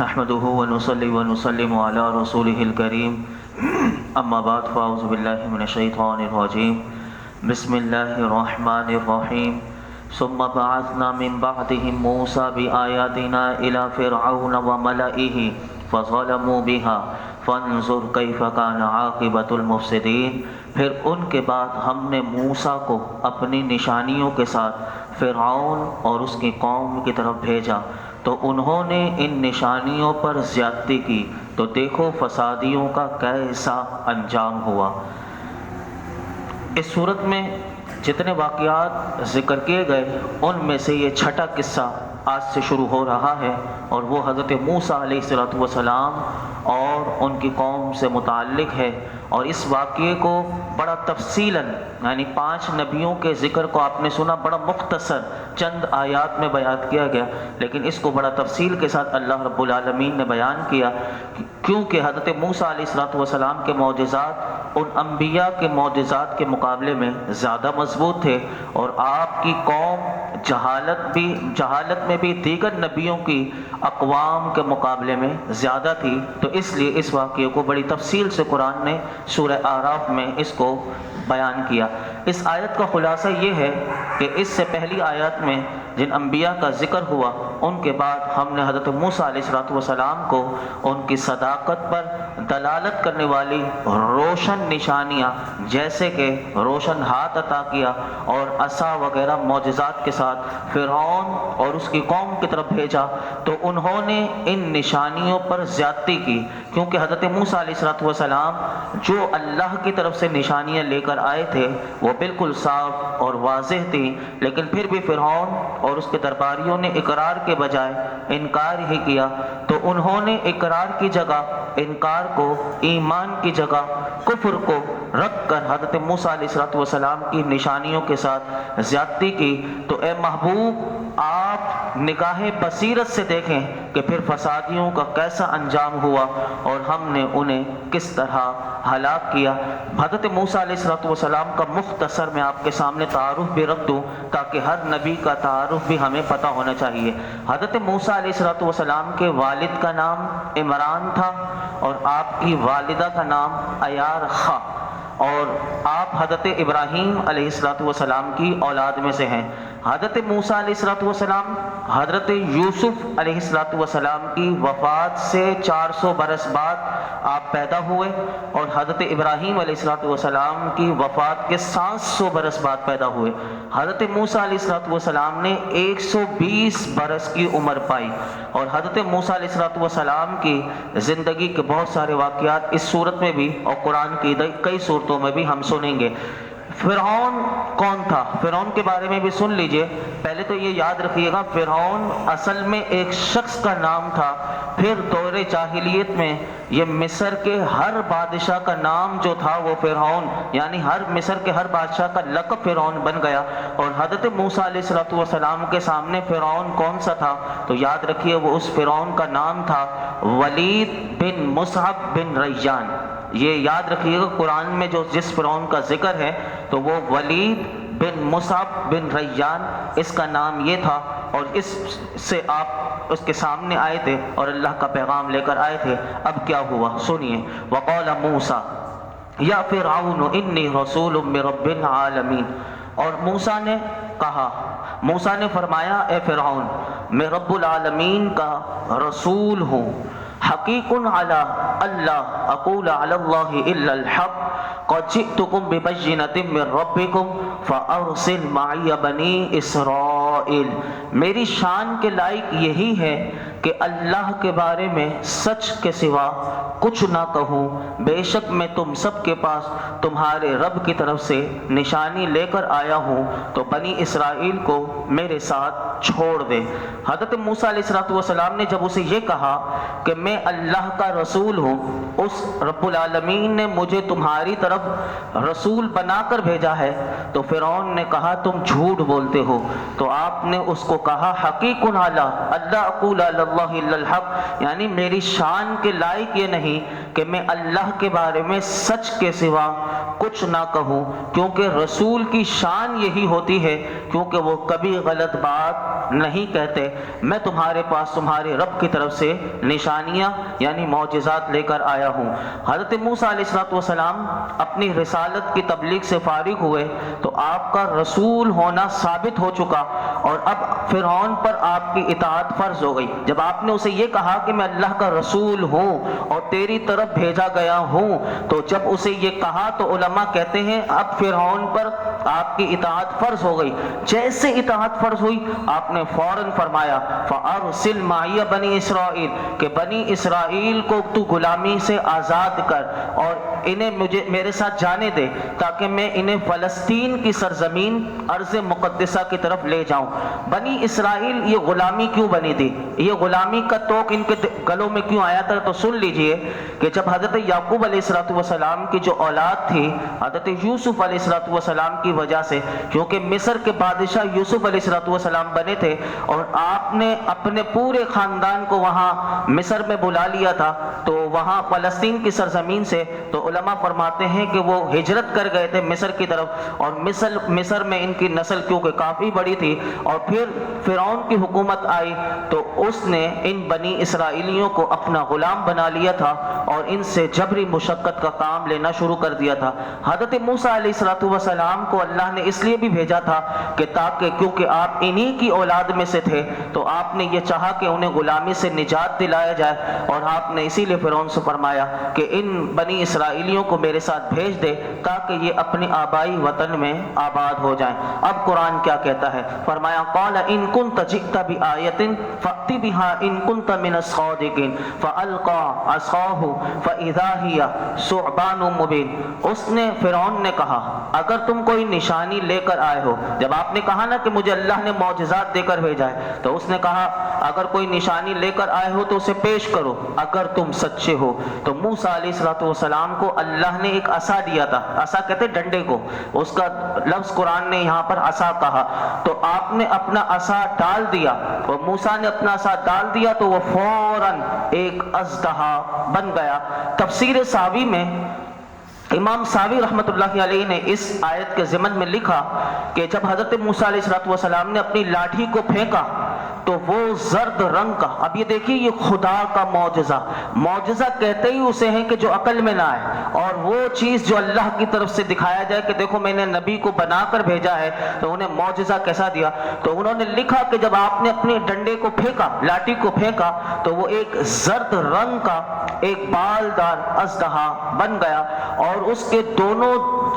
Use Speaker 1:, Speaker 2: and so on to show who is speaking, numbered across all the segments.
Speaker 1: نحمده ونصلي ونسلم على رسوله الكريم اما بعد فاعوذ باللہ من الشیطان الرجیم بسم اللہ الرحمن الرحیم ثم بعثنا من بعدهم موسى بآياتنا إلى فرعون وملئه فظلموا بها فانظر كيف كان عاقبة المفسدين۔ پھر ان کے بعد ہم نے موسیٰ کو اپنی نشانیوں کے ساتھ فرعون اور اس کی قوم کی طرف بھیجا تو انہوں نے ان نشانیوں پر زیادتی کی، تو دیکھو فسادیوں کا کیسا انجام ہوا۔ اس صورت میں جتنے واقعات ذکر کیے گئے ان میں سے یہ چھٹا قصہ آج سے شروع ہو رہا ہے، اور وہ حضرت موسیٰ علیہ السلام اور ان کی قوم سے متعلق ہے۔ اور اس واقعے کو بڑا تفصیلاً، یعنی 5 نبیوں کے ذکر کو آپ نے سنا، بڑا مختصر چند آیات میں بیان کیا گیا، لیکن اس کو بڑا تفصیل کے ساتھ اللہ رب العالمین نے بیان کیا، کیونکہ حضرت موسیٰ علیہ السلام کے معجزات ان انبیاء کے معجزات کے مقابلے میں زیادہ مضبوط تھے، اور آپ کی قوم جہالت میں بھی دیگر نبیوں کی اقوام کے مقابلے میں زیادہ تھی، تو اس لیے اس واقعے کو بڑی تفصیل سے قرآن نے سورہ اعراف میں اس کو بیان کیا۔ اس آیت کا خلاصہ یہ ہے کہ اس سے پہلی آیات میں جن انبیاء کا ذکر ہوا ان کے بعد ہم نے حضرت موسیٰ علیہ السلام کو ان کی صداقت پر دلالت کرنے والی روشن نشانیاں جیسے کہ روشن ہاتھ عطا کیا اور عصا وغیرہ معجزات کے ساتھ فرعون اور اس کی قوم کی طرف بھیجا، تو انہوں نے ان نشانیوں پر زیادتی کی، کیونکہ حضرت موسیٰ علیہ السلام جو اللہ کی طرف سے نشانیاں لے کر آئے تھے وہ بالکل صاف اور واضح تھی، لیکن پھر بھی فرعون اور اس کے درباریوں نے اقرار کے بجائے انکار ہی کیا، تو انہوں نے اقرار کی جگہ انکار کو، ایمان کی جگہ کفر کو رکھ کر حضرت موسیٰ علیہ السلام کی نشانیوں کے ساتھ زیادتی کی۔ تو اے محبوب، آپ نگاہ بصیرت سے دیکھیں کہ پھر فسادیوں کا کیسا انجام ہوا اور ہم نے انہیں کس طرح ہلاک کیا۔ حضرت موسیٰ علیہ السلام کا مختصر میں آپ کے سامنے تعارف بھی رکھ دوں تاکہ ہر نبی کا تعارف بھی ہمیں پتہ ہونا چاہیے۔ حضرت موسیٰ علیہ السلام کے والد کا نام عمران تھا اور آپ کی والدہ کا نام عیارخا، اور آپ حضرت ابراہیم علیہ السلام کی اولاد میں سے ہیں۔ حضرت موسیٰ علیہ السلام حضرت یوسف علیہ السلام کی وفات سے 400 برس بعد آپ پیدا ہوئے، اور حضرت ابراہیم علیہ السلام کی وفات کے 700 برس بعد پیدا ہوئے۔ حضرت موسیٰ علیہ السلام نے 120 برس کی عمر پائی، اور حضرت موسیٰ علیہ السلام کی زندگی کے بہت سارے واقعات اس صورت میں بھی اور قرآن کی کئی صورتوں میں بھی ہم سنیں گے۔ فرعون کون تھا؟ فرعون کے بارے میں بھی سن لیجئے۔ پہلے تو یہ یاد رکھیے گا، فرعون اصل میں ایک شخص کا نام تھا، پھر دور جاہلیت میں یہ مصر کے ہر بادشاہ کا نام جو تھا وہ فرعون، یعنی ہر مصر کے ہر بادشاہ کا لقب فرعون بن گیا۔ اور حضرت موسیٰ علیہ السلام کے سامنے فرعون کون سا تھا؟ تو یاد رکھیے وہ اس فرعون کا نام تھا ولید بن مصعب بن ریان۔ یہ یاد رکھیے گا، قرآن میں جو جس فرعون کا ذکر ہے تو وہ ولید بن مصعب بن ریان اس کا نام یہ تھا، اور اس سے آپ اس کے سامنے آئے تھے اور اللہ کا پیغام لے کر آئے تھے۔ اب کیا ہوا سنیے۔ وقال موسیٰ یا فرعون انی رسول من رب العالمین، اور موسیٰ نے کہا، موسیٰ نے فرمایا اے فرعون، میں رب العالمین کا رسول ہوں، حقیق علی اللہ اقول علی اللہ الا الحق قد جئتکم ببینۃ من ربکم فارسل معی بنی اسرائیل۔ میری شان کے لائق یہی ہے کہ اللہ کے بارے میں سچ کے سوا کچھ نہ کہوں، بے شک میں تم سب کے پاس تمہارے رب کی طرف سے نشانی لے کر آیا ہوں، تو بنی اسرائیل کو میرے ساتھ چھوڑ دے۔ حضرت موسیٰ علیہ السلام نے جب اسے یہ کہا کہ میں اللہ کا رسول ہوں، اس رب العالمین نے مجھے تمہاری طرف رسول بنا کر بھیجا ہے، تو فرعون نے کہا تم جھوٹ بولتے ہو۔ تو آپ نے اس کو کہا حقیق علی اللہ اقول علی اللہ الا الحق، یعنی میری شان کے لائق یہ نہیں کہ میں اللہ کے بارے میں سچ کے سوا کچھ نہ کہوں، کیونکہ رسول کی شان یہی ہوتی ہے کیونکہ وہ کبھی غلط بات نہیں کہتے۔ میں تمہارے پاس تمہارے رب کی طرف سے نشانیاں یعنی معجزات لے کر آیا ہوں۔ حضرت موسیٰ علیہ السلام اپنی رسالت کی تبلیغ سے فارغ ہوئے تو آپ کا رسول ہونا ثابت ہو چکا، اور اب فرعون پر آپ کی اطاعت فرض ہو گئی۔ جب آپ نے اسے یہ کہا کہ میں اللہ کا رسول ہوں اور تیری طرف بھیجا گیا ہوں، تو جب اسے یہ کہا تو علماء کہتے ہیں اب فرعون پر آپ کی اطاعت فرض ہو گئی۔ جیسے اطاعت فرض ہوئی آپ نے فوراً فرمایا فَأَرْسِلْ مَعِيَ بَنِي اسرائیل، کہ بنی اسرائیل کو تو غلامی سے آزاد کر اور انہیں میرے ساتھ جانے دے تاکہ میں انہیں فلسطین کی سرزمین ارض مقدسہ کی طرف لے جاؤں۔ بنی اسرائیل یہ غلامی کیوں بنی تھی، یہ غلامی کا توق ان کے گلوں میں کیوں آیا تھا؟ تو سن لیجئے کہ جب حضرت یعقوب علیہ السلام کی جو اولاد تھی حضرت یوسف علیہ السلام کی وجہ سے، کیونکہ مصر کے بادشاہ یوسف علیہ السلام بنے تھے اور آپ نے اپنے پورے خاندان کو وہاں مصر میں بلا لیا تھا، تو وہاں فلسطین کی سرزمین سے تو علماء فرماتے ہیں کہ وہ ہجرت کر گئے تھے مصر کی طرف، اور مصر میں ان کی نسل کیونکہ کافی بڑی تھی، اور پھر فرعون کی حکومت آئی تو اس نے ان بنی اسرائیلیوں کو اپنا غلام بنا لیا تھا اور ان سے جبری مشقت کا کام لینا شروع کر دیا تھا۔ حضرت موسیٰ علیہ السلام کو اللہ نے اس لیے بھی بھیجا تھا کہ تاکہ کیونکہ آپ انہی کی اولاد میں سے تھے تو آپ نے یہ چاہا کہ انہیں غلامی سے نجات دلایا جائے، اور آپ نے اسی لیے فرعون سے فرمایا کہ ان بنی اسرائیلیوں کو میرے ساتھ بھیج دے تاکہ یہ اپنے آبائی وطن میں آباد ہو جائیں۔ اب قرآن کیا کہتا ہے؟ فرمایا قال ان كنت جئت بآیۃ فأت بها ان كنت من الصادقین فألقى عصاه فإذا هي ثعبان مبین۔ اس نے فرعون نے کہا اگر تم کوئی نشانی لے کر آئے ہو، جب آپ نے کہا نا کہ مجھے اللہ نے معجزات دے کر بھیجا ہے تو اس نے کہا اگر کوئی نشانی لے کر آئے ہو تو اسے پیش کرو اگر تم سچے ہو۔ تو موسیٰ علیہ السلام کو اللہ نے ایک عصا دیا تھا، عصا کہتے ڈنڈے کو، اس کا لفظ قرآن نے یہاں پر عصا کہا، تو آپ نے اپنا عصا ڈال دیا اور موسیٰ نے اپنا عصا ڈال دیا تو وہ فوراً ایک اژدہا بن گیا۔ تفسیر ساوی میں امام ساوی رحمۃ اللہ علیہ نے اس آیت کے ضمن میں لکھا کہ جب حضرت موسیٰ علیہ السلام نے اپنی لاٹھی کو پھینکا تو وہ زرد رنگ کا، اب یہ دیکھیے یہ خدا کا معجزہ، معجزہ کہتے ہی اسے ہیں کہ جو عقل میں نہ آئے، اور وہ چیز جو اللہ کی طرف سے دکھایا جائے کہ دیکھو میں نے نبی کو بنا کر بھیجا ہے، تو انہیں معجزہ کیسا دیا؟ تو انہوں نے لکھا کہ جب آپ نے اپنے ڈنڈے کو پھینکا، لاٹھی کو پھینکا، تو وہ ایک زرد رنگ کا ایک بالدار اژدہا بن گیا، اور اس کے دونوں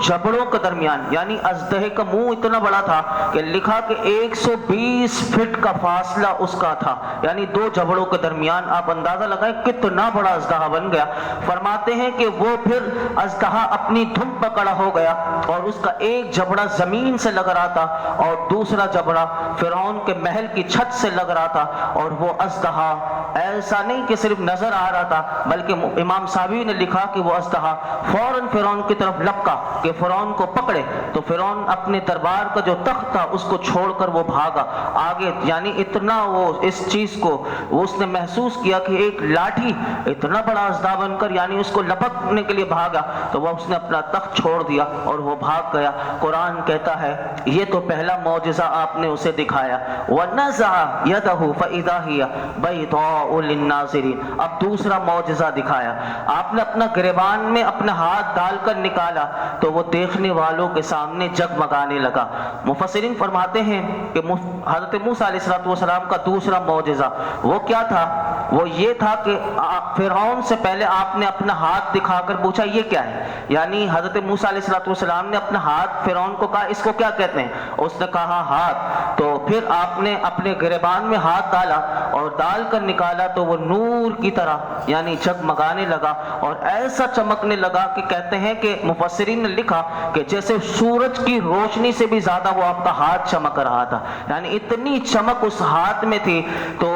Speaker 1: جبڑوں کے درمیان، یعنی اژدہے کا منہ اتنا بڑا تھا کہ لکھا کہ 120 فٹ کا فاصلہ اس کا تھا، یعنی دو جبڑوں کے درمیان۔ آپ اندازہ لگائیں کتنا بڑا اژدہا بن گیا۔ فرماتے ہیں کہ وہ پھر اژدہا اپنی دھن پکڑا ہو گیا اور اس کا ایک جبڑا زمین سے لگ رہا تھا اور دوسرا جبڑا فرعون کے محل کی چھت سے لگ رہا تھا، اور وہ اژدہا ایسا نہیں کہ صرف نظر آ رہا تھا بلکہ امام ساوی نے لکھا کہ وہ اژدہا فوراً فرعون کی طرف لپکا کہ فرعون کو پکڑے، تو فرعون اپنے دربار کا جو تخت تھا اس کو چھوڑ کر وہ بھاگا آگے، یعنی اتنا وہ اس چیز کو اس نے محسوس کیا کہ ایک لاٹھی اتنا بڑا اژدہا بن کر یعنی اس کو لپکنے کے لیے بھاگا، تو وہ اس نے اپنا تخت چھوڑ دیا اور وہ بھاگ گیا۔ قرآن کہتا ہے یہ تو پہلا معجزہ آپ نے اسے دکھایا، وَنَزَعَ يَدَهُ فَإِذَا هِيَ بَيْضَاءُ لِلنَّاظِرِينَ۔ اب دوسرا معجزہ دکھایا، آپ نے اپنا گریبان میں اپنا ہاتھ ڈال کر نکالا تو وہ دیکھنے والوں کے سامنے جگمگانے لگا۔ مفسرین فرماتے ہیں کہ حضرت موسیٰ علیہ السلام کا دوسرا معجزہ وہ کیا تھا؟ وہ یہ تھا کہ فرعون سے پہلے آپ نے اپنا ہاتھ دکھا کر پوچھا یہ کیا ہے، یعنی حضرت موسیٰ علیہ السلام نے اپنا ہاتھ فرعون کو کہا اس کو کیا کہتے ہیں؟ اس نے کہا ہاتھ، تو پھر آپ نے اپنے گریبان میں ہاتھ ڈالا اور ڈال کر نکالا تو وہ نور کی طرح یعنی جگمگانے لگا اور ایسا چمکنے لگا کہ کہتے ہیں کہ مفسرین نے لکھا کہ جیسے سورج کی روشنی سے بھی زیادہ وہ آپ کا ہاتھ چمک رہا تھا، یعنی اتنی چمک اس ہاتھ میں تھی۔ تو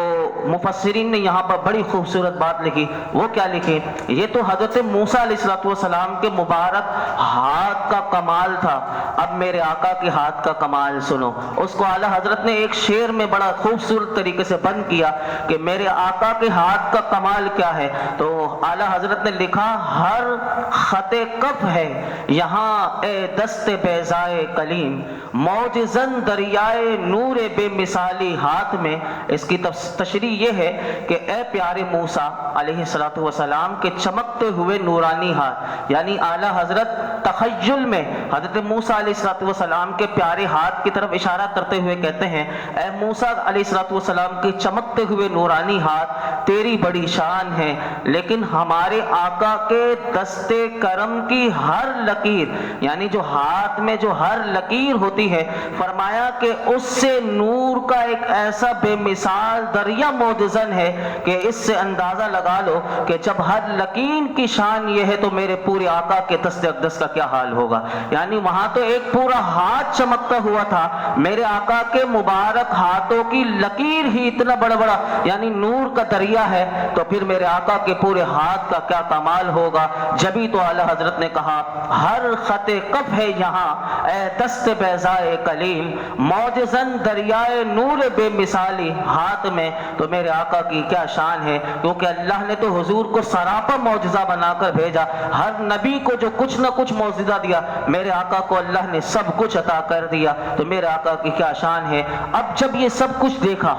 Speaker 1: مفسرین نے یہاں پر بڑی خوبصورت بات لکھی. وہ کیا لکھی؟ یہ تو حضرت موسیٰ علیہ السلام کے مبارک ہاتھ کا کمال تھا. اب میرے آقا کے ہاتھ کا کمال سنو. اس کو اعلیٰ حضرت نے ایک شعر میں بڑا خوبصورت طریقے سے بند کیا کہ میرے آقا کے ہاتھ کا کمال کیا ہے. تو اعلیٰ حضرت نے لکھا ہر خط کف ہے یہاں اے دست بیضائے کلیم، معجزن دریائے نور بے مثالی ہاتھ میں. اس کی تشریح یہ ہے کہ اے پیارے موسیٰ علیہ السلام کے چمکتے ہوئے نورانی ہاتھ، یعنی اعلیٰ حضرت تخیل میں حضرت موسیٰ علیہ السلام کے پیارے ہاتھ کی طرف اشارہ کرتے ہوئے کہتے ہیں اے موسیٰ علیہ السلام کے چمکتے ہوئے نورانی ہاتھ تیری بڑی شان ہے، لیکن ہمارے آقا کے دست کرم کی ہر لکیر، یعنی جو ہاتھ میں جو ہر لکیر ہوتی ہے، فرمایا کہ اس سے نور کا ایک ایسا بے مثال دریا معجزن ہے کہ اس سے اندازہ لگا لو کہ جب ہر لکیر کی شان یہ ہے تو میرے پورے آقا کے دست اقدس کا کیا حال ہوگا. یعنی وہاں تو ایک پورا ہاتھ چمکتا ہوا تھا، میرے آقا کے مبارک ہاتھوں کی لکیر ہی اتنا بڑا بڑا یعنی نور کا دریا ہے، تو پھر میرے آقا کے پورے ہاتھ کا کیا کمال ہوگا. جبھی تو اعلیٰ حضرت نے کہا ہر خط کف ہے یہاں اے دست بیضائے کلیم، معجزن دریائے نور بے مثالی ہاتھ میں. تو میرے آقا کی کیا شان ہے، کیونکہ اللہ نے تو حضور کو سراپا معجزہ بنا کر بھیجا. ہر نبی کو جو کچھ نہ کچھ معجزہ دیا، میرے آقا کو اللہ نے سب کچھ عطا کر دیا. تو میرے آقا کی کیا شان ہے. اب جب یہ سب کچھ دیکھا،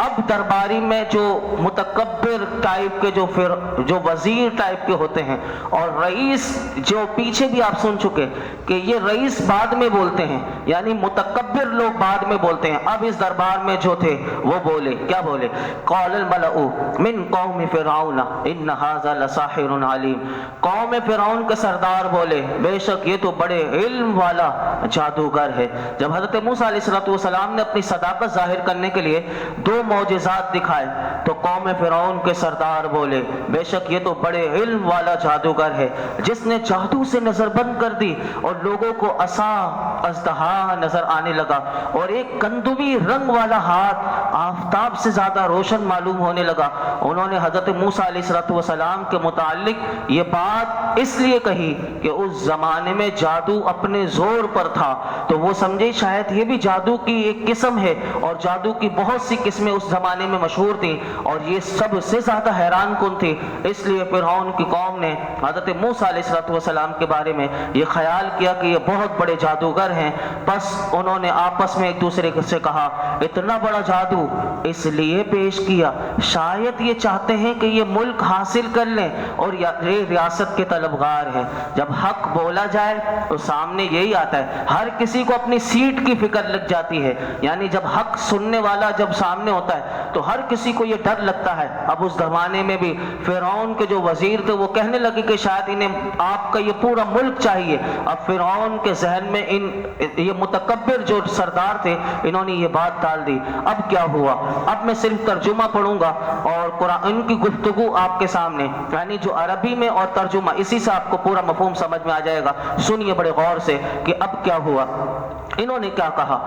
Speaker 1: اب درباری میں جو متکبر ٹائپ کے جو وزیر ٹائپ کے ہوتے ہیں اور رئیس، جو پیچھے بھی آپ سن چکے کہ یہ رئیس بعد میں بولتے ہیں، یعنی متکبر لوگ بعد میں بولتے ہیں. اب اس دربار میں جو تھے وہ بولے، کیا بولے؟ قال الملأ من قوم فرعون ان هذا لساحر علیم. قوم فرعون کے سردار بولے بے شک یہ تو بڑے علم والا جادوگر ہے. جب حضرت موسیٰ علیہ السلام نے اپنی صداقت ظاہر کرنے کے لیے دو معجزات دکھائے تو قوم فرعون کے سردار بولے بے شک یہ تو بڑے علم والا جادوگر ہے جس نے جادو سے نظر بند کر دی اور لوگوں کو عصا اژدہا نظر آنے لگا اور ایک گندمی رنگ والا ہاتھ آفتاب سے زیادہ روشن معلوم ہونے لگا. انہوں نے حضرت موسیٰ علیہ السلام کے متعلق یہ بات اس لیے کہی کہ اس زمانے میں جادو اپنے زور پر تھا، تو وہ سمجھے شاید یہ بھی جادو کی ایک قسم ہے، اور جادو کی بہت سی قسمیں اس زمانے میں مشہور تھیں اور یہ سب سے زیادہ حیران کن تھی. اس لیے فرعون کی قوم نے حضرت موسیٰ علیہ السلام کے بارے میں یہ خیال کیا کہ یہ بہت بڑے جادوگر ہیں. بس انہوں نے آپس میں ایک دوسرے سے کہا اتنا بڑا جادو اس لیے پیش کیا شاید یہ چاہتے ہیں کہ یہ ملک حاصل کر لیں اور یہ ریاست کے طلبگار ہیں. جب حق بولا جائے تو سامنے یہی آتا ہے، ہر کسی کو اپنی سیٹ کی فکر لگ جاتی ہے. یعنی جب حق سننے والا جب سامنے ہوتا ہے تو ہر کسی کو یہ ڈر لگتا ہے. اب اس زمانے میں بھی فرعون کے جو وزیر تھے وہ کہنے لگے کہ شاید انہیں آپ کا یہ پورا ملک چاہیے. اب فرعون کے ذہن میں یہ متکبر جو سردار تھے انہوں نے یہ بات ڈال دی. اب کیا ہوا؟ اب میں صرف ترجمہ پڑھوں گا اور قرآن ان کی گفتگو آپ کے سامنے، یعنی جو عربی میں اور ترجمہ، اسی سے آپ کو پورا مفہوم سمجھ میں آ جائے گا. سنیے بڑے غور سے کہ اب کیا ہوا. انہوں نے کیا کہا؟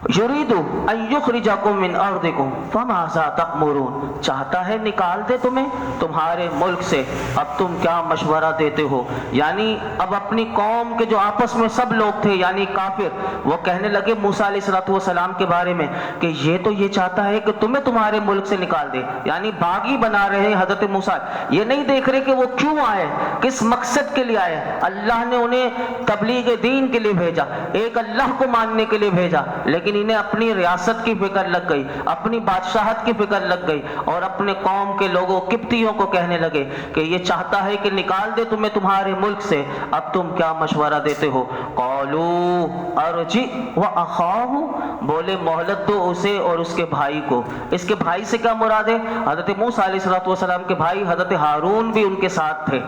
Speaker 1: یرید ان یخرجکم من ارضکم فماذا تأمرون. چاہتا ہے نکال دے تمہیں تمہارے ملک سے، اب تم کیا مشورہ دیتے ہو؟ یعنی اب اپنی قوم کے جو آپس میں سب لوگ تھے یعنی کافر، وہ کہنے لگے موسیٰ علیہ السلام کے بارے میں کہ یہ تو یہ چاہتا ہے کہ تمہیں تمہارے ملک سے نکال دے. یعنی باغی بنا رہے ہیں حضرت موسیٰ. یہ نہیں دیکھ رہے کہ وہ کیوں آئے، کس مقصد کے لیے آئے. اللہ نے انہیں تبلیغ دین کے لیے بھیجا، ایک اللہ کو ماننے کے لیے بھیجا، لیکن انہیں اپنی ریاست کی فکر لگ گئی، اپنی بادشاہت کی فکر لگ گئی اور اپنے قوم کے لوگوں قبطیوں کو کہنے لگے کہ یہ چاہتا ہے کہ نکال دے تمہیں تمہارے ملک سے، اب تم کیا مشورہ دیتے ہو؟ قالوا ارجع واخاہ. بولے مہلت دو اسے اور اس کے بھائی کو. اس کے بھائی سے کیا مراد ہے؟ حضرت موسیٰ علیہ السلام کے بھائی حضرت ہارون بھی ان کے ساتھ تھے،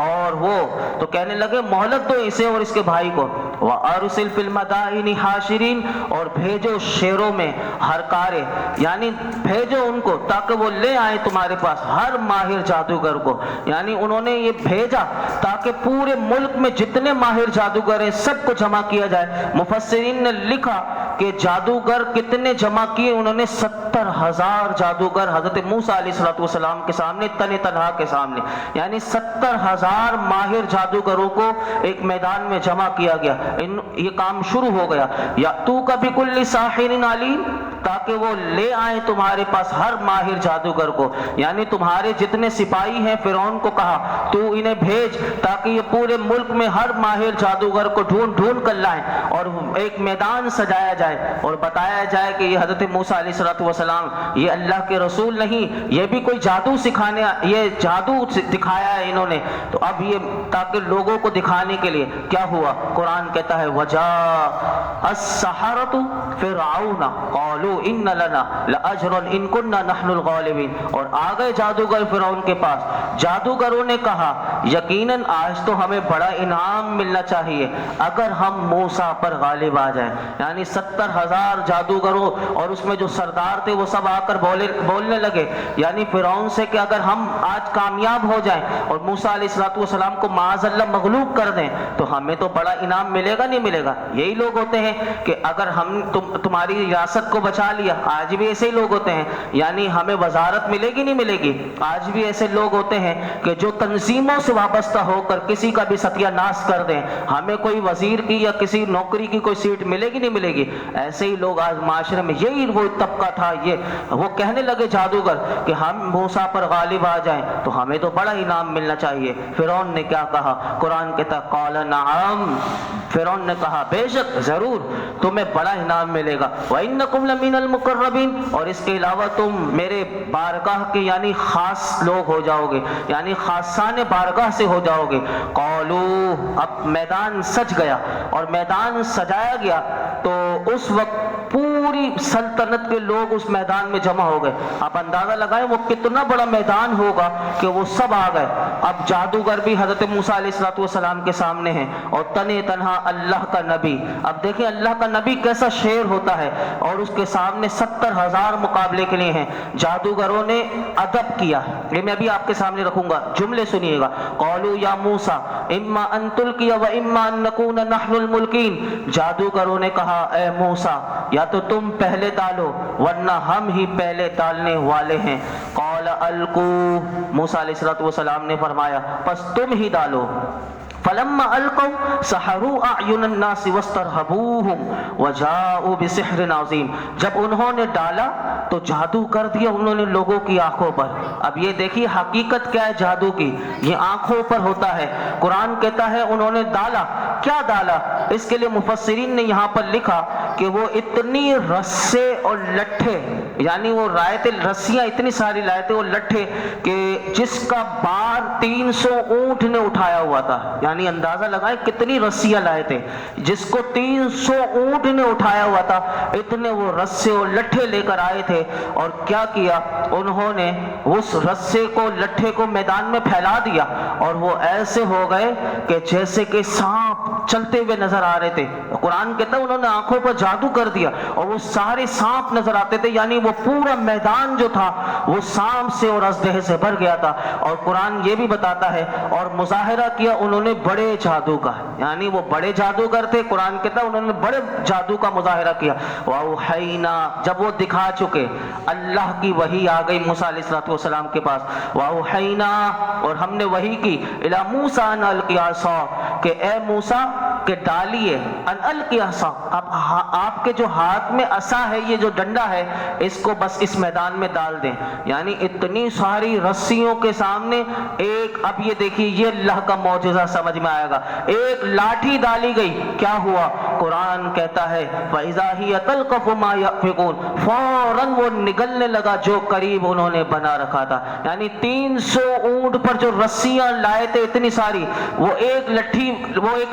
Speaker 1: اور وہ تو کہنے لگے مہلت دو اسے اور اس کے بھائی کو. وارسل فی المدائن حاشرین. اور بھیجو شہروں میں ہرکارے، یعنی بھیجو ان کو تاکہ وہ لے آئیں تمہارے پاس ہر ماہر جادوگر کو. یعنی انہوں نے یہ بھیجا تاکہ پورے ملک میں جتنے ماہر جادوگر ہیں سب کو جمع کیا جائے. مفسرین نے لکھا کہ جادوگر کتنے جمع کیے؟ انہوں نے 70,000 جادوگر حضرت موسیٰ علیہ السلام کے سامنے، تن تنہا کے سامنے، یعنی 70,000 ماہر جادوگروں کو ایک میدان میں جمع کیا گیا۔ یہ کام شروع ہو گیا، یاتوک بکل ساحر علیم، تاکہ وہ لے آئیں تمہارے پاس ہر ماہر جادوگر کو، یعنی تمہارے جتنے سپاہی ہیں فرعون کو کہا تو انہیں بھیج تاکہ یہ پورے ملک میں ہر ماہر جادوگر کو ڈھونڈ ڈھونڈ کر لائیں اور ایک میدان سجایا جائے اور بتایا جائے کہ یہ حضرت موسیٰ علیہ السلام یہ اللہ کے رسول نہیں، یہ بھی کوئی جادو سکھانے، یہ جادو دکھایا ہے انہوں نے۔ تو اب یہ تاکہ لوگوں کو دکھانے کے لیے کیا ہوا، قرآن کہتا ہے وَجَاءَ السَّحَرَةُ فِرْعَوْنَ قَالُوا إِنَّ لَنَا لَأَجْرًا إِن كُنَّا نَحْنُ الْغَالِبِينَ، اور آ گئے جادوگر فرعون کے پاس۔ جادوگروں نے کہا یقیناً آج تو ہمیں بڑا انعام ملنا چاہیے اگر ہم موسیٰ پر غالب آ جائیں، یعنی 70,000 جادوگروں اور اس میں جو سردار تھے وہ سب آ کر بولنے لگے یعنی فرعون سے کہ اگر ہم آج کامیاب ہو جائیں اور موسیٰ علیہ السلام کو معاذ اللہ مغلوب کر دیں تو ہمیں تو بڑا انعام ملے گا، نہیں ملے گا۔ یہی لوگ ہوتے ہیں کہ اگر ہم تمہاری ریاست کو بچا لیا، آج بھی ایسے ہی لوگ ہوتے ہیں، یعنی ہمیں وزارت ملے گی نہیں ملے گی۔ آج بھی ایسے لوگ ہوتے ہیں کہ جو تنظیموں سے وابستہ ہو کر کسی کا بھی ستیہ ناش کر دیں، ہمیں کوئی وزیر کی یا کسی نوکری کی کوئی سیٹ ملے گی نہیں ملے گی۔ ایسے ہی لوگ آج معاشرے میں، یہی وہ طبقہ تھا، وہ کہنے لگے جادوگر کہ ہم موسیٰ پر غالب آ جائیں تو ہمیں تو بڑا انعام ملنا چاہیے۔ فرعون نے کیا کہا؟ قرآن کہتا قال نعم، فرعون نے کہا بے شک، ضرور تمہیں بڑا انعام ملے گا۔ وَإِنَّكُمْ لَمِنَ الْمُقَرَّبِينَ، اور اس کے علاوہ تم میرے بارگاہ کے یعنی خاص لوگ ہو جاؤ گے، یعنی خاصان بارگاہ سے ہو جاؤ گے۔ قالوا، اب میدان سج گیا اور میدان سجایا گیا تو اس وقت پوری سلطنت کے لوگ اس میدان میں جمع ہو گئے۔ آپ اندازہ لگائیں وہ کتنا بڑا میدان ہوگا کہ وہ سب آ گئے۔ اب جادوگر بھی حضرت موسیٰ علیہ السلام کے سامنے ہیں اور تنے تنہا اللہ کا نبی۔ اب دیکھیں اللہ کا نبی کیسا شیر ہوتا ہے، اور اس کے سامنے 70,000 مقابلے کے لیے ہیں۔ جادوگروں نے ادب کیا، یہ میں بھی آپ کے سامنے رکھوں گا، جملے سنیے گا۔ قالوا یا موسیٰ اما ان تلقی و اما ان نکون نحن الملقین، جادوگروں نے کہا اے موسیٰ یا تو تم پہلے ڈالو ورنہ ہم ہی پہلے ڈالنے والے ہیں۔ قال القوا، موسیٰ علیہ السلام نے فرمایا پس تم ہی ڈالو۔ فلما القوا سحروا اعین الناس واسترهبوهم وجاءوا بسحر عظیم، جب انہوں نے ڈالا تو جادو کر دیا انہوں نے لوگوں کی آنکھوں پر۔ اب یہ دیکھیے حقیقت کیا ہے جادو کی، یہ آنکھوں پر ہوتا ہے۔ قرآن کہتا ہے انہوں نے ڈالا، کیا ڈالا؟ اس کے لیے مفسرین نے یہاں پر لکھا کہ وہ اتنی رسے اور لٹھے، یعنی وہ رائے رسیاں اتنی ساری لائے تھے، وہ لٹھے کہ جس کا بار 300 اونٹ نے اٹھایا ہوا تھا، یعنی اندازہ لگائیں کتنی رسیاں لائے تھے، جس کو 300 اونٹ نے اٹھایا ہوا تھا، اتنے وہ رسے اور لٹھے لے کر آئے تھے۔ اور کیا کیا انہوں نے؟ اس رسے کو لٹھے کو میدان میں پھیلا دیا اور وہ ایسے ہو گئے کہ جیسے کہ سانپ چلتے ہوئے نظر آ رہے تھے۔ قرآن کہتا ہے انہوں نے آنکھوں پر جادو کر دیا اور وہ سارے سانپ نظر آتے تھے، یعنی وہ پورا میدان جو تھا وہ سانپ سے اور اژدہے سے بھر گیا تھا۔ اور قرآن یہ بھی بتاتا ہے اور مظاہرہ کیا انہوں نے بڑے جادو کا، یعنی وہ بڑے جادوگر تھے۔ قرآن کہتا ہے انہوں نے بڑے جادو کا مظاہرہ کیا۔ وَأَوْحَيْنَا، جب وہ دکھا چکے، اللہ کی وحی آ گئی موسیٰ علیہ السلام کے پاس۔ وَأَوْحَيْنَا، اور ہم نے وحی کی، إِلَى مُوسَىٰ أَنْ أَلْقِ عَصَاكَ، کہ اے موسیٰ کہ ڈالیے، ان القی عصا، اب آپ کے جو ہاتھ میں عصا ہے، یہ جو ڈنڈا ہے، اس کو بس اس میدان میں ڈال دیں۔ یعنی اتنی ساری رسیوں کے سامنے ایک، اب یہ دیکھیے یہ اللہ کا معجزہ سمجھ میں آئے گا، ایک لاٹھی ڈالی گئی، کیا ہوا؟ قرآن کہتا ہے فَإِذَا هِيَ تَلْقَفُ مَا يَأْفِكُونَ، فوراً وہ نگلنے لگا جو قریب انہوں نے بنا رکھا تھا۔ یعنی 300 اونٹ پر جو رسیاں لائے تھے اتنی ساری، وہ ایک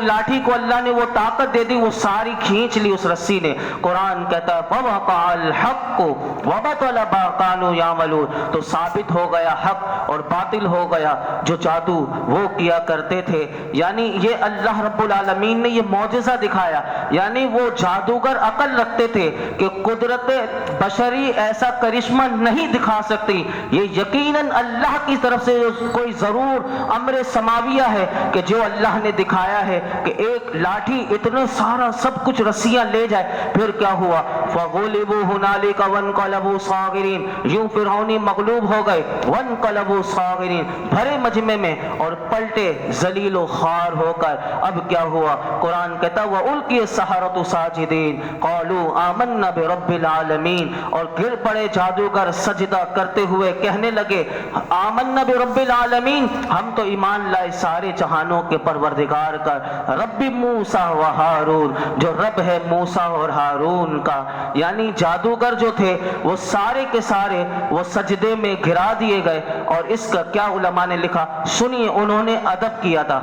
Speaker 1: لاٹھی کو اللہ نے وہ طاقت دے دی، وہ ساری کھینچ لی اس رسی نے۔ قرآن کہتا ہے فَوَقَعَ الْحَقُّ وَبَطَلَ مَا كَانُوا يَعْمَلُونَ، تو ثابت ہو گیا حق اور باطل ہو گیا جو جادو وہ کیا کرتے تھے۔ یعنی یہ اللہ رب العالمین نے یہ معجزہ دکھایا، یعنی وہ جادوگر عقل رکھتے تھے کہ قدرت بشری ایسا کرشمہ نہیں دکھا سکتی، یہ یقیناً اللہ کی طرف سے کوئی ضرور امر سماویہ ہے کہ جو اللہ نے دکھایا ہے کہ ایک لاٹھی اتنے سارا سب کچھ رسیاں لے جائے. پھر کیا ہوا؟ فغلبوا هنالك وانقلبوا صاغرین. یوں فرعونی مغلوب ہو گئے. وانقلبوا صاغرین، بھرے مجمع میں اور پلٹے ذلیل و خوار ہو کر. اب کیا ہوا؟ قرآن کہتا وَأُلْقِيَ السَّحَرَةُ سَاجِدِينَ قَالُوا آمَنَّا بِرَبِّ الْعَالَمِينَ. اور گر پڑے جادوگر سجدہ کرتے ہوئے کہنے لگے آمنا برب العالمین، ہم تو ایمان لائے سارے جہانوں کے پروردگار کا، رب موسیٰ و ہارون، جو رب ہے موسیٰ اور ہارون کا. یعنی جادوگر جو تھے وہ سارے کے سارے وہ سجدے میں گرا دیے گئے. اور اس کا کیا علماء نے لکھا سنیے، انہوں نے ادب کیا تھا.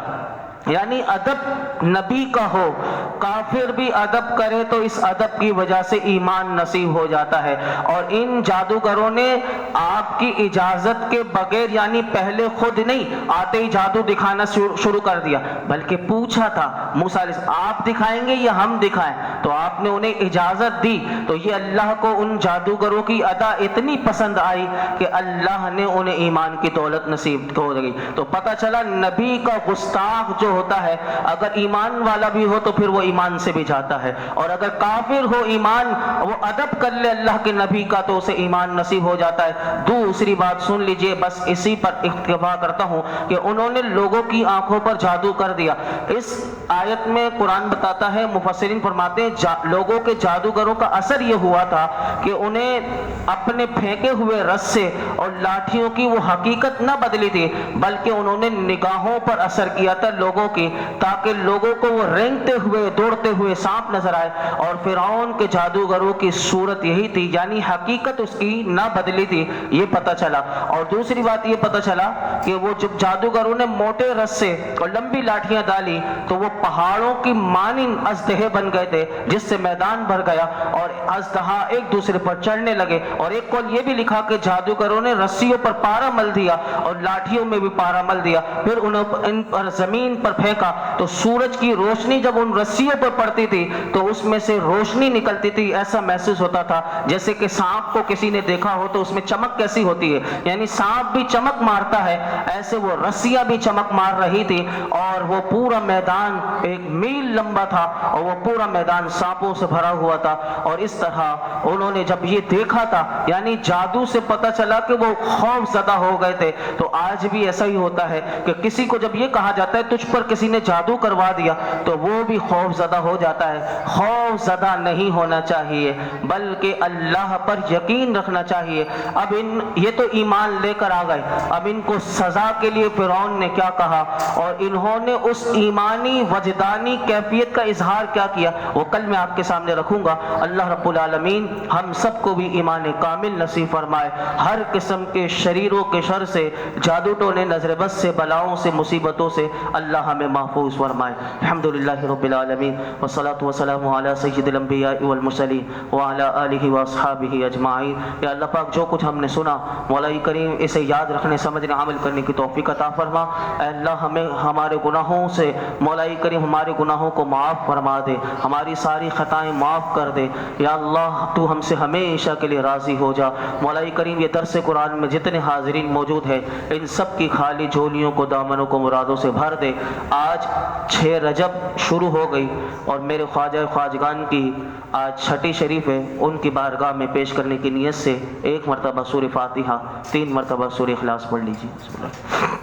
Speaker 1: یعنی ادب نبی کا ہو، کافر بھی ادب کرے تو اس ادب کی وجہ سے ایمان نصیب ہو جاتا ہے. اور ان جادوگروں نے آپ کی اجازت کے بغیر، یعنی پہلے خود نہیں آتے ہی جادو دکھانا شروع کر دیا، بلکہ پوچھا تھا موسیٰ علیہ السلام آپ دکھائیں گے یا ہم دکھائیں؟ تو آپ نے انہیں اجازت دی. تو یہ اللہ کو ان جادوگروں کی ادا اتنی پسند آئی کہ اللہ نے انہیں ایمان کی دولت نصیب ہو گئی. تو پتہ چلا نبی کا گستاخ جو ہوتا ہے اگر ایمان والا بھی ہو تو پھر وہ ایمان سے بھی جاتا ہے، اور اگر کافر ہو ایمان وہ ادب کر لے اللہ کے نبی کا تو اسے ایمان نصیب ہو جاتا ہے. دوسری بات سن لیجئے، بس اسی پر اکتفا کرتا ہوں کہ انہوں نے لوگوں کی آنکھوں پر جادو کر دیا. اس آیت میں قرآن بتاتا ہے، مفسرین فرماتے ہیں لوگوں کے جادوگروں کا اثر یہ ہوا تھا کہ انہیں اپنے پھینکے ہوئے رسے اور لاٹھیوں کی وہ حقیقت نہ بدلی تھی، بلکہ انہوں نے نگاہوں پر اثر کیا تھا لوگوں کی، تاکہ لوگوں کو وہ رینگتے ہوئے دوڑتے ہوئے سانپ نظر آئے. اور فرعون کے جادوگروں کی صورت یہی تھی، یعنی حقیقت اس کی نہ بدلی تھی، یہ پتہ چلا. اور دوسری بات یہ پتہ چلا کہ وہ جب جادوگروں نے موٹے رسے اور لمبی لاٹھیاں ڈالی تو وہ پہاڑوں کی مانند اژدہے بن گئے تھے، جس سے میدان بھر گیا اور اژدہا ایک دوسرے پر چڑھنے لگے. اور ایک قول یہ بھی لکھا کہ جادوگروں نے رسیوں پر پارا مل دیا اور لاٹھیوں میں بھی پارا مل دیا، پھر انہیں ان پر زمین پر پھینکا تو سورج کی روشنی جب ان رسیوں پر پڑتی تھی تو اس میں سے روشنی نکلتی تھی. ایسا محسوس ہوتا تھا جیسے کہ سانپ کو کسی نے دیکھا ہو تو اس میں چمک کیسی ہوتی ہے، یعنی سانپ بھی چمک مارتا ہے، ایسے وہ رسیاں بھی چمک مار رہی تھی. اور وہ پورا میدان 1 میل لمبا تھا اور وہ پورا میدان سانپوں سے بھرا ہوا تھا. اور اس طرح انہوں نے جب یہ دیکھا تھا، یعنی جادو سے پتہ چلا کہ وہ خوف زدہ ہو گئے تھے. تو آج بھی ایسا ہی ہوتا ہے کہ کسی کو جب یہ کہا جاتا ہے تجھ پر کسی نے جادو کروا دیا تو وہ بھی خوف زدہ ہو جاتا ہے. خوف زدہ نہیں ہونا چاہیے بلکہ اللہ پر یقین رکھنا چاہیے. اب یہ تو ایمان لے کر آ گئے، اب ان کو سزا کے لیے فرعون نے کیا کہا اور انہوں نے اس ایمانی وجدانی کیفیت کا اظہار کیا کیا وہ کل میں آپ کے سامنے رکھوں گا. اللہ رب العالمین ہم سب کو بھی ایمان کامل نصیب فرمائے، ہر قسم کے شریروں کے شر سے، جادو ٹونے، نظر بد سے، بلاؤں سے، مصیبتوں سے اللہ ہمیں محفوظ فرمائے. الحمدللہ رب العالمین والصلاة والسلام علی سید الانبیاء والمرسلین وعلی آلہ واصحابہ اجمعین. یا اللہ پاک جو کچھ ہم نے سنا مولا کریم اسے یاد رکھنے، سمجھنے، عمل کرنے کی توفیق عطا فرما. اے اللہ ہمیں ہمارے گناہوں سے مولا کریم ہمارے گناہوں کو معاف فرما دے، ہماری ساری خطائیں معاف کر دے. یا اللہ تو ہم سے ہمیشہ کے لیے راضی ہو جا. مولا کریم یہ درس قرآن میں جتنے حاضرین موجود ہیں ان سب کی خالی جھولیوں کو، دامنوں کو مرادوں سے بھر دے. آج 6 رجب شروع ہو گئی اور میرے خواجہ خواجگان کی آج چھٹی شریف ہے، ان کی بارگاہ میں پیش کرنے کی نیت سے 1 مرتبہ سورہ فاتحہ، 3 مرتبہ سورہ اخلاص پڑھ لیجیے. بسم اللہ.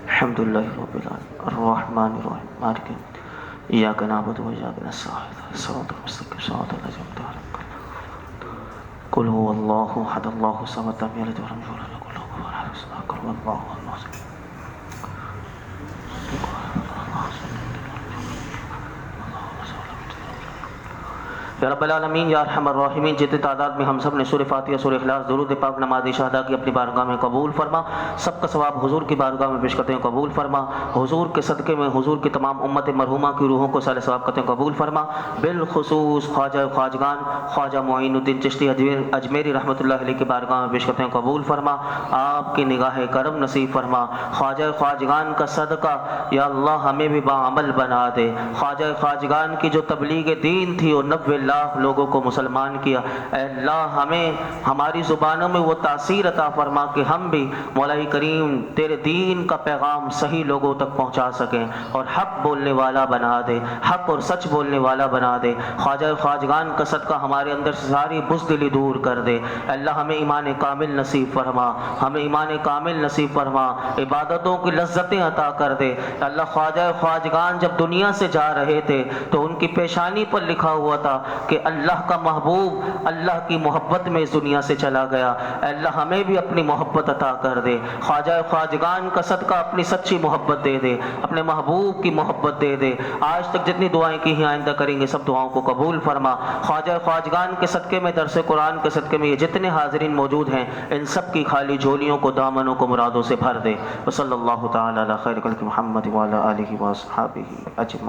Speaker 1: الحمدللہ رب العالمین الرحمن الرحیم مالک ایاک نعبد و ایاک نستعین صراط المستقیم صراط الذین انعمت علیہم قل هو اللہ احد اللہ الصمد لم یلد ولم یولد ولم یکن له کفوا احد قل هو اللہ احد. یا رب العالمین یا ارحم الراحمین جتنے تعداد میں ہم سب نے سورہ فاتحہ، سورہ اخلاص، درود پاک، نماز شہداء کی اپنی بارگاہ میں قبول فرما. سب کا ثواب حضور کی بارگاہ میں پیش کرتے ہیں قبول فرما. حضور کے صدقے میں حضور کی تمام امت مرحومہ کی روحوں کو صالح ثواب کرتے ہیں قبول فرما. بالخصوص خواجہ خواجگان خواجہ معین الدین چشتی اجمیری رحمۃ اللہ علیہ کی بارگاہ میں پیش کرتے ہیں قبول فرما. آپ کی نگاہ کرم نصیب فرما. خواجہ خواجگان کا صدقہ یا اللہ ہمیں بھی باعمل بنا دے. خواجہ خواجگان کی جو تبلیغ دین تھی وہ 90 لاکھ لوگوں کو مسلمان کیا۔ اے اللہ ہمیں ہماری زبانوں میں وہ تاثیر عطا فرما کہ ہم بھی مولا کریم تیرے دین کا پیغام صحیح لوگوں تک پہنچا سکیں اور حق بولنے والا بنا دے، حق اور سچ بولنے والا بنا دے۔ خواجہ خواجگان کا صدقہ ہمارے اندر سے ساری بزدلی دور کر دے۔ اے اللہ ہمیں ایمان کامل نصیب فرما، ہمیں ایمان کامل نصیب فرما، عبادتوں کی لذتیں عطا کر دے۔ اے اللہ خواجہ خواجگان جب دنیا سے جا رہے تھے تو ان کی پیشانی پر لکھا ہوا تھا کہ اللہ کا محبوب اللہ کی محبت میں اس دنیا سے چلا گیا۔ اے اللہ ہمیں بھی اپنی محبت عطا کر دے۔ خواجہ خواجگان کا صدقہ اپنی سچی محبت دے دے، اپنے محبوب کی محبت دے دے۔ آج تک جتنی دعائیں کی ہیں آئندہ کریں گے سب دعاؤں کو قبول فرما۔ خواجہ خواجگان کے صدقے میں، درس قرآن کے صدقے میں یہ جتنے حاضرین موجود ہیں ان سب کی خالی جھولیوں کو، دامنوں کو مرادوں سے بھر دے۔ وصلی اللہ تعالی علی خیر خلق محمد وعلی آلہ وصحبہ اجمعین۔